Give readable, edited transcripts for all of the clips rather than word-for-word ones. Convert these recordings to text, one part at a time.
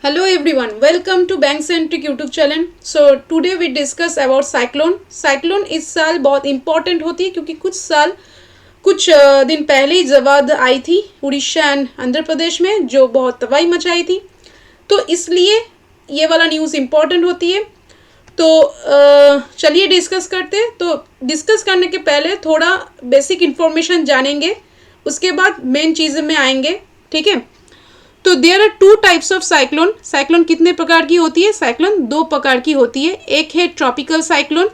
Hello everyone, welcome to Bank Centric YouTube channel. So today we discuss about cyclone. Cyclone इस साल बहुत important होती है क्योंकि कुछ दिन पहले ही जवाद आई थी उड़ीसा एंड आंध्र प्रदेश में जो बहुत तबाही मचाई थी, तो इसलिए ये वाला न्यूज़ इम्पोर्टेंट होती है। तो चलिए डिस्कस करते हैं। तो डिस्कस करने के पहले थोड़ा बेसिक इन्फॉर्मेशन जानेंगे, उसके बाद मेन चीज़ में आएंगे, ठीक है। तो there are two types of cyclone. Cyclone कितने प्रकार की होती है? साइक्लोन दो प्रकार की होती है, एक है ट्रॉपिकल साइक्लोन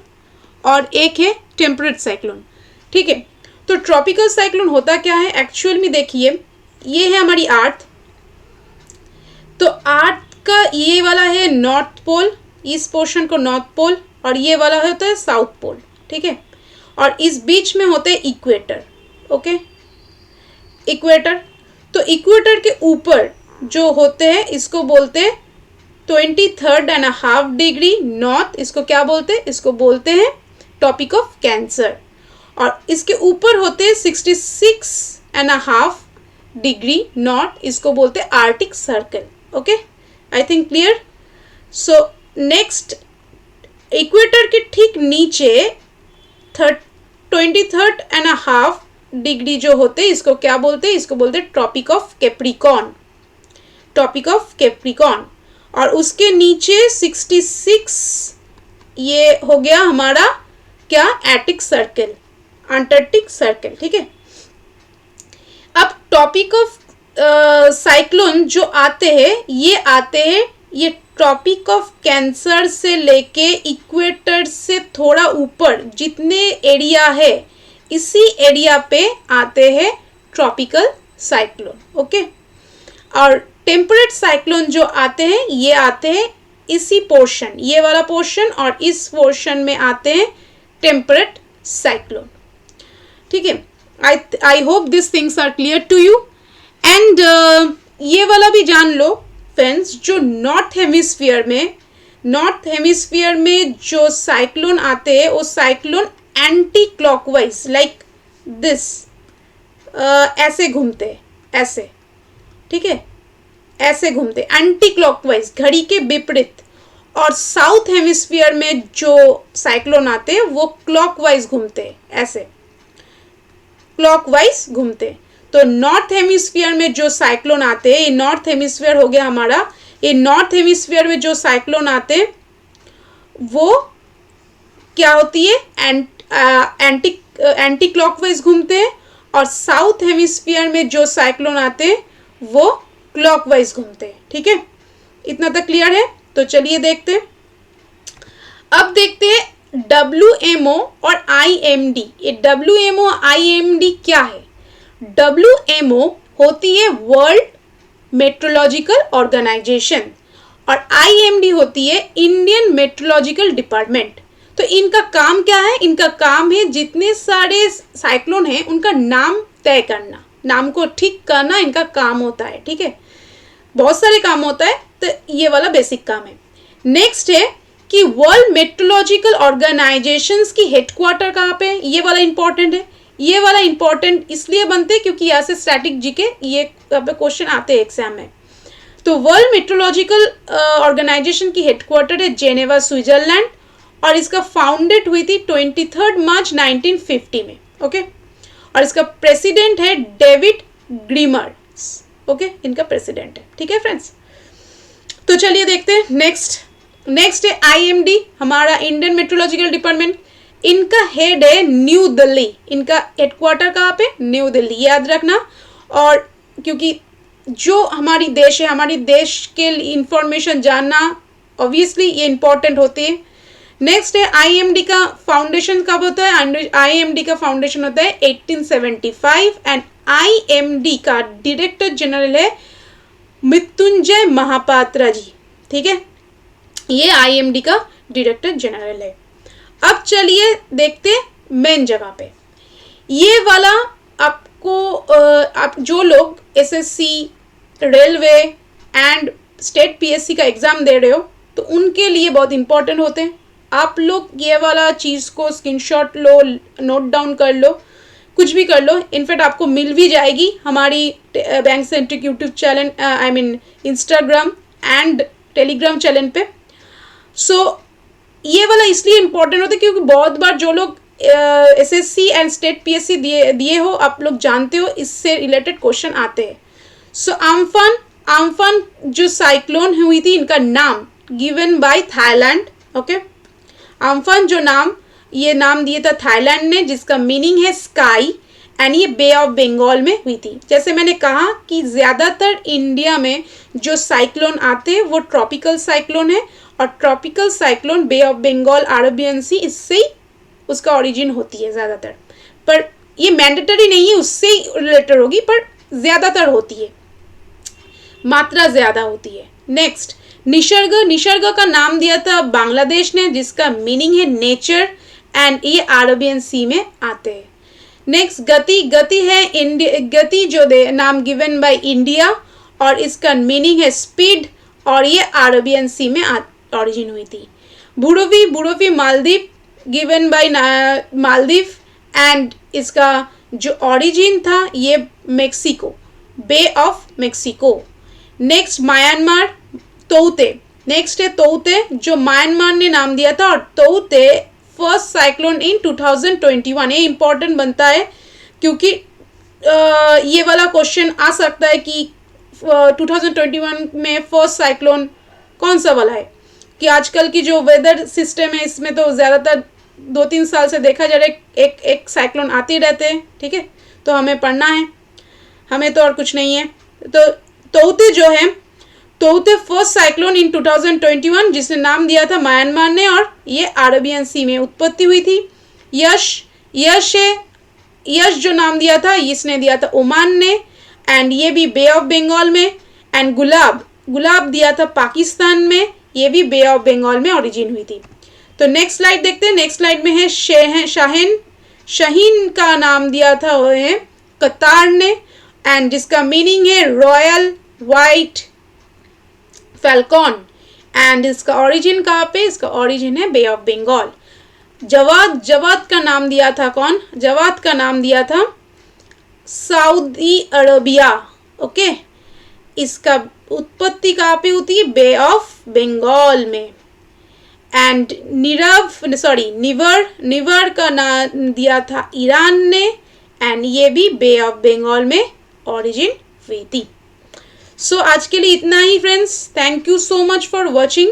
और एक है टेम्परेट साइक्लोन, ठीक है। तो ट्रॉपिकल साइक्लोन होता क्या है एक्चुअल में? देखिए, ये है हमारी अर्थ। तो अर्थ का ये वाला है नॉर्थ पोल, इस पोर्शन को नॉर्थ पोल, और ये वाला होता है साउथ पोल, ठीक है। और इस बीच में होते हैं इक्वेटर, ओके, इक्वेटर। तो इक्वेटर के ऊपर जो होते हैं इसको बोलते हैं 23.5 डिग्री नॉर्थ, इसको क्या बोलते हैं? इसको बोलते हैं टॉपिक ऑफ कैंसर। और इसके ऊपर होते हैं 66.5 डिग्री नॉर्थ, इसको बोलते हैं Arctic circle, okay. I think clear. So next, equator के ठीक नीचे 23.5 डिग्री जो होते हैं इसको क्या बोलते हैं? इसको बोलते हैं tropic of Capricorn, topic of Capricorn. और उसके नीचे 66 ये हो गया हमारा क्या? आर्टिक सर्कल, अंटार्कटिक सर्कल, ठीक है। अब टॉपिक ऑफ साइक्लोन जो आते हैं ये ट्रॉपिक ऑफ कैंसर से लेके इक्वेटर से थोड़ा ऊपर जितने एरिया है इसी एरिया पे आते हैं ट्रॉपिकल साइक्लोन, ओके। और टेम्परेट साइक्लोन जो आते हैं ये आते हैं इसी पोर्शन, ये वाला पोर्शन, और इस पोर्शन में आते हैं टेम्परेट साइक्लोन, ठीक है। I hope this things are clear to you. And ये वाला भी जान लो फ्रेंड्स, जो नॉर्थ हेमिस्फीयर में जो साइक्लोन आते हैं वो cyclone anti clockwise like this, ऐसे घूमते, ऐसे, ठीक है, ऐसे घूमते एंटी क्लॉकवाइज, घड़ी के विपरीत। और साउथ हेमिस्फीयर में जो साइक्लोन आते हैं वो क्लॉकवाइज घूमते, ऐसे क्लॉकवाइज घूमते। तो नॉर्थ हेमिस्फीयर में जो साइक्लोन आते हैं, ये नॉर्थ हेमिस्फीयर हो गया हमारा, ये नॉर्थ हेमिस्फीयर में जो साइक्लोन आते हैं वो क्या होती है? एंटी क्लॉकवाइज घूमते हैं। और साउथ हेमिस्फीयर में जो साइक्लोन आते हैं वो क्लॉकवाइज घूमते हैं, ठीक है। इतना तक क्लियर है? तो चलिए देखते हैं। अब देखते हैं WMO और IMD। ये WMO और IMD क्या है? WMO होती है वर्ल्ड मेट्रोलॉजिकल ऑर्गेनाइजेशन और IMD होती है इंडियन मेट्रोलॉजिकल डिपार्टमेंट। तो इनका काम क्या है? इनका काम है जितने सारे साइक्लोन हैं उनका नाम तय करना, नाम को ठीक करना इनका काम होता है, ठीक है। बहुत सारे काम होता है, तो ये वाला बेसिक काम है। नेक्स्ट है कि वर्ल्ड मेट्रोलॉजिकल ऑर्गेनाइजेशंस की हेडक्वार्टर कहाँ पे है? ये वाला इंपॉर्टेंट है। ये वाला इंपॉर्टेंट इसलिए बनते हैं क्योंकि यहाँ से स्टैटिक जीके ये क्वेश्चन आते हैं एग्जाम में। तो वर्ल्ड मेट्रोलॉजिकल ऑर्गेनाइजेशन की हेडक्वार्टर है जेनेवा, स्विट्जरलैंड, और इसका फाउंडेड हुई थी 23 मार्च 1950 में, ओके। और इसका प्रेसिडेंट है डेविड ग्रीमर्स, ओके, इनका प्रेसिडेंट है, ठीक है फ्रेंड्स। तो चलिए देखते हैं नेक्स्ट है IMD, हमारा इंडियन मेट्रोलॉजिकल डिपार्टमेंट। इनका हेड है न्यू दिल्ली, इनका हेडक्वार्टर कहाँ पे? न्यू दिल्ली, याद रखना। और क्योंकि जो हमारी देश है, हमारी देश के इंफॉर्मेशन जानना ऑब्वियसली ये इंपॉर्टेंट होती है। नेक्स्ट है IMD का फाउंडेशन कब होता है? IMD का फाउंडेशन होता है 1875 एंड IMD का डायरेक्टर जनरल है मृत्युंजय महापात्रा जी, ठीक है। ये IMD का डायरेक्टर जनरल है। अब चलिए देखते मेन जगह पे। ये वाला आपको आप जो लोग SSC, railway and state PSC का एग्ज़ाम दे रहे हो तो उनके लिए बहुत इंपॉर्टेंट होते हैं। आप लोग ये वाला चीज़ को स्क्रीनशॉट लो, नोट डाउन कर लो, कुछ भी कर लो। इनफैक्ट आपको मिल भी जाएगी हमारी bank centric YouTube channel, Instagram and Telegram channel पे। सो ये वाला इसलिए इम्पोर्टेंट होता है क्योंकि बहुत बार जो लोग एसएससी एंड स्टेट पीएससी दिए हो, आप लोग जानते हो इससे रिलेटेड क्वेश्चन आते हैं। सो आम्फान जो साइक्लोन हुई थी, इनका नाम गिवन बाय थाईलैंड। ओके, आम्फान जो ये नाम दिया था थाईलैंड ने, जिसका मीनिंग है स्काई, एंड ये बे ऑफ बंगाल में हुई थी। जैसे मैंने कहा कि ज़्यादातर इंडिया में जो साइक्लोन आते हैं वो ट्रॉपिकल साइक्लोन है, और tropical cyclone bay of Bengal, Arabian sea, इससे ही उसका ओरिजिन होती है ज़्यादातर। पर ये मैंडेटरी नहीं है, उससे ही रिलेटेड होगी, पर ज़्यादातर होती है, मात्रा ज़्यादा होती है। नेक्स्ट, निसर्ग का नाम दिया था बांग्लादेश ने, जिसका मीनिंग है नेचर, एंड ये अरेबियन सी में आते हैं। नेक्स्ट, गति है गति जो नाम गिवन बाय इंडिया, और इसका मीनिंग है स्पीड, और ये अरेबियन सी में ओरिजिन हुई थी। Burevi Maldives given by Maldives, and इसका जो ओरिजिन था ये Mexico, bay of Mexico. Next, Myanmar, तोउते। नेक्स्ट है तोउते, जो म्यांमार ने नाम दिया था, और तोउते फर्स्ट साइक्लोन इन 2021। ये इंपॉर्टेंट बनता है क्योंकि ये वाला क्वेश्चन आ सकता है कि 2021 में फर्स्ट साइक्लोन कौन सा वाला है, कि आजकल की जो वेदर सिस्टम है इसमें तो ज़्यादातर 2-3 साल से देखा जा रहा है एक साइक्लोन आते रहते हैं। ठीक है, तो हमें पढ़ना है, हमें तो और कुछ नहीं है। तो तोउते जो है, तोउते फर्स्ट साइक्लोन इन 2021, जिसने नाम दिया था म्यांमार ने, और ये अरेबियन सी में उत्पत्ति हुई थी। यश जो नाम दिया था, इसने दिया था ओमान ने, एंड ये भी बे ऑफ बंगाल में। एंड गुलाब दिया था पाकिस्तान में, ये भी बे ऑफ बंगाल में ओरिजिन हुई थी। तो नेक्स्ट स्लाइड देखते हैं। नेक्स्ट स्लाइड में है शाहीन का नाम दिया था वो है कतार ने, एंड जिसका मीनिंग है रॉयल वाइट फैल्कॉन, एंड इसका ओरिजिन कहाँ पे, इसका ओरिजिन है बे ऑफ बंगाल। जवाद का नाम दिया था कौन, जवाद का नाम दिया था सऊदी अरबिया। ओके, इसका उत्पत्ति कहाँ पे होती है, बे ऑफ बंगाल में। एंड निवर का नाम दिया था ईरान ने, एंड ये भी बे ऑफ बंगाल में ओरिजिन हुई थी। सो आज के लिए इतना ही friends, thank you so much for watching.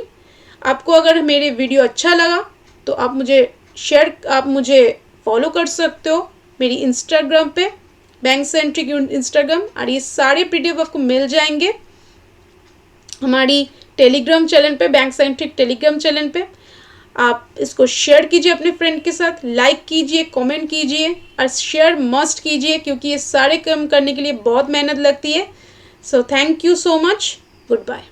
आपको अगर मेरे वीडियो अच्छा लगा तो आप मुझे फॉलो कर सकते हो मेरी इंस्टाग्राम पे, बैंक सेंट्रिक इंस्टाग्राम, और ये सारे पीडीएफ आपको मिल जाएंगे हमारी टेलीग्राम चैनल पे, बैंक सेंट्रिक टेलीग्राम चैनल पे। आप इसको शेयर कीजिए अपने फ्रेंड के साथ, लाइक कीजिए, कमेंट कीजिए, और शेयर मस्ट कीजिए क्योंकि ये सारे काम करने के लिए बहुत मेहनत लगती है। So thank you so much, good bye.